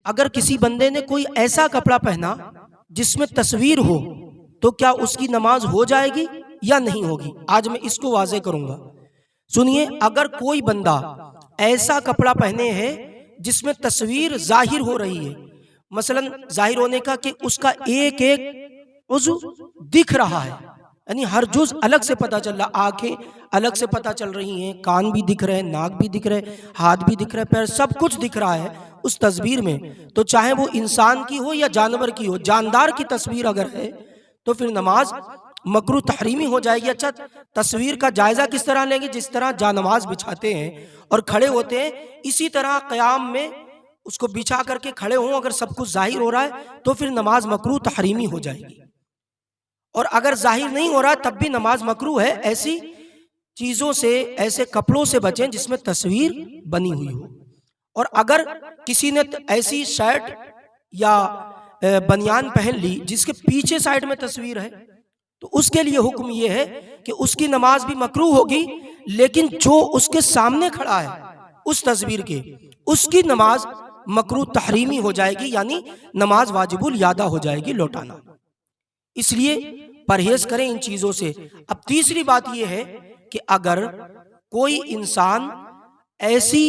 अगर किसी बंदे ने कोई ऐसा कपड़ा पहना जिसमें तस्वीर हो तो क्या उसकी नमाज हो जाएगी या नहीं होगी? आज मैं इसको वाज़ेह करूंगा। सुनिए, अगर कोई बंदा ऐसा कपड़ा पहने है जिसमें तस्वीर जाहिर हो रही है, मसलन जाहिर होने का कि उसका एक एक उज़्व दिख रहा है, यानी हर जुज अलग से पता चल रहा, आंखें अलग से पता चल रही हैं, कान भी दिख रहे हैं, नाक भी दिख रहे हैं, हाथ भी दिख रहे हैं, पैर, सब कुछ दिख रहा है उस तस्वीर में, तो चाहे वो इंसान की हो या जानवर की हो, जानदार की तस्वीर अगर है तो फिर नमाज मकरूह तहरीमी हो जाएगी। अच्छा, तस्वीर का जायजा किस तरह लेंगे? जिस तरह जानमाज बिछाते हैं और खड़े होते हैं, इसी तरह क़याम में उसको बिछा करके खड़े हों, अगर सब कुछ जाहिर हो रहा है तो फिर नमाज मकरूह तहरीमी हो जाएगी। और अगर जाहिर नहीं हो रहा है तब भी नमाज मकरूह है। ऐसी चीजों से, ऐसे कपड़ों से बचें जिसमें तस्वीर बनी हुई हो। और अगर किसी ने ऐसी शर्ट या बनियान पहन ली जिसके पीछे साइड में तस्वीर है, तो उसके लिए हुक्म यह है कि उसकी नमाज भी मकरूह होगी, लेकिन जो उसके सामने खड़ा है उस तस्वीर के, उसकी नमाज मकरूह तहरीमी हो जाएगी, यानी नमाज वाजिबुल यादा हो जाएगी, लौटाना। इसलिए परहेज करें इन चीजों से। अब तीसरी बात यह है कि अगर कोई इंसान ऐसी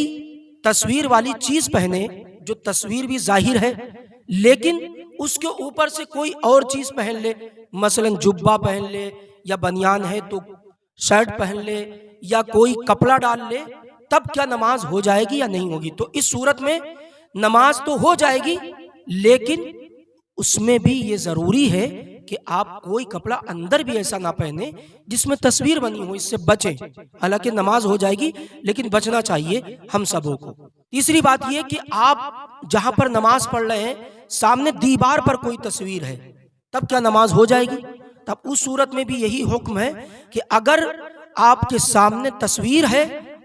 तस्वीर वाली चीज पहने जो तस्वीर भी जाहिर है लेकिन उसके ऊपर से कोई और चीज पहन ले, मसलन जुब्बा पहन ले, या बनियान है तो शर्ट पहन ले, या कोई कपड़ा डाल ले, तब क्या नमाज हो जाएगी या नहीं होगी? तो इस सूरत में नमाज तो हो जाएगी, लेकिन उसमें भी ये जरूरी है कि आप कोई कपड़ा अंदर भी ऐसा ना पहने जिसमें तस्वीर बनी हो, इससे बचें। हालांकि नमाज हो जाएगी लेकिन बचना चाहिए हम सबों को। तीसरी बात यह कि आप जहां पर नमाज पढ़ रहे हैं सामने दीवार पर कोई तस्वीर है, तब क्या नमाज हो जाएगी? तब उस सूरत में भी यही हुक्म है कि अगर आपके सामने तस्वीर है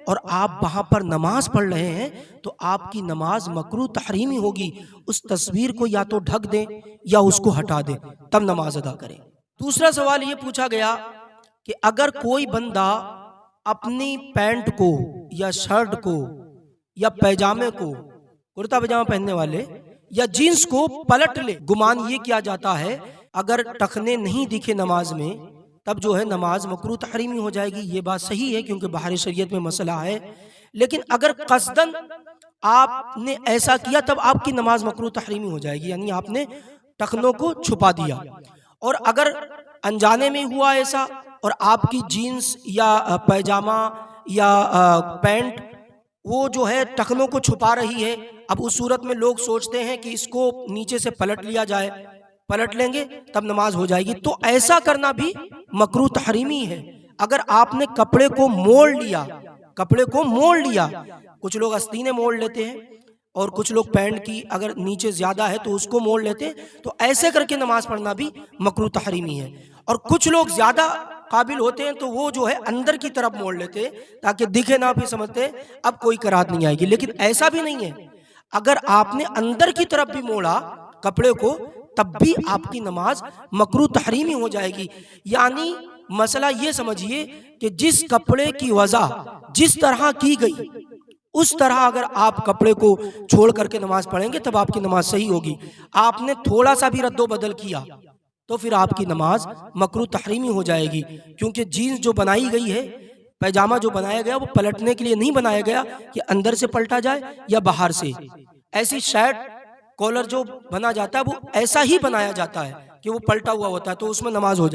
और आप वहां पर नमाज पढ़ रहे हैं तो आपकी नमाज मकरूह तहरीमी होगी। उस तस्वीर को या तो ढक दें या उसको हटा दें, तब नमाज अदा करें। दूसरा सवाल ये पूछा गया कि अगर कोई बंदा अपनी पैंट को या शर्ट को या पैजामे को, कुर्ता पैजामा पहनने वाले, या जीन्स को पलट ले, गुमान ये किया जाता है अगर टखने नहीं दिखे नमाज में तब जो है नमाज मकरूह तहरीमी हो जाएगी। ये बात सही है क्योंकि बाहरी शरीयत में मसला है, लेकिन अगर कसदन आपने ऐसा किया तब आपकी नमाज मकरूह तहरीमी हो जाएगी, यानी आपने टखनों को छुपा दिया। और अगर अनजाने में हुआ ऐसा और आपकी जीन्स या पैजामा या पैंट वो जो है टखनों को छुपा रही है, अब उस सूरत में लोग सोचते हैं कि इसको नीचे से पलट लिया जाए, पलट लेंगे तब नमाज हो जाएगी, तो ऐसा करना भी मकरूह तहरीमी है। अगर आपने कपड़े को मोड़ लिया, कपड़े को मोड़ लिया, कुछ लोग आस्तीनें मोड़ लेते हैं और कुछ लोग पैंट की अगर नीचे ज्यादा है तो उसको मोड़ लेते हैं, तो ऐसे करके नमाज पढ़ना भी मकरूह तहरीमी है। और कुछ लोग ज्यादा काबिल होते हैं तो वो जो है अंदर की तरफ मोड़ लेते हैं ताकि दिखे ना, भी समझते हैं अब कोई कराहत नहीं आएगी, लेकिन ऐसा भी नहीं है। अगर आपने अंदर की तरफ भी मोड़ा कपड़े को तब भी आपकी नमाज मकरूह तहरीमी हो जाएगी। यानी मसला ये समझिए कि जिस कपड़े की वजह जिस तरह की गई उस तरह अगर आप कपड़े को छोड़ करके नमाज पढ़ेंगे तब आपकी नमाज सही होगी। आपने थोड़ा सा भी रद्दो बदल किया तो फिर आपकी नमाज मकरूह तहरीमी हो जाएगी, क्योंकि जीन्स जो बनाई गई है, पैजामा जो बनाया गया वो पलटने के लिए नहीं बनाया गया कि अंदर से पलटा जाए या बाहर से। ऐसी शर्ट कॉलर जो बना जाता है वो ऐसा ही बनाया जाता है कि वो पलटा हुआ होता है, तो उसमें नमाज हो जाए।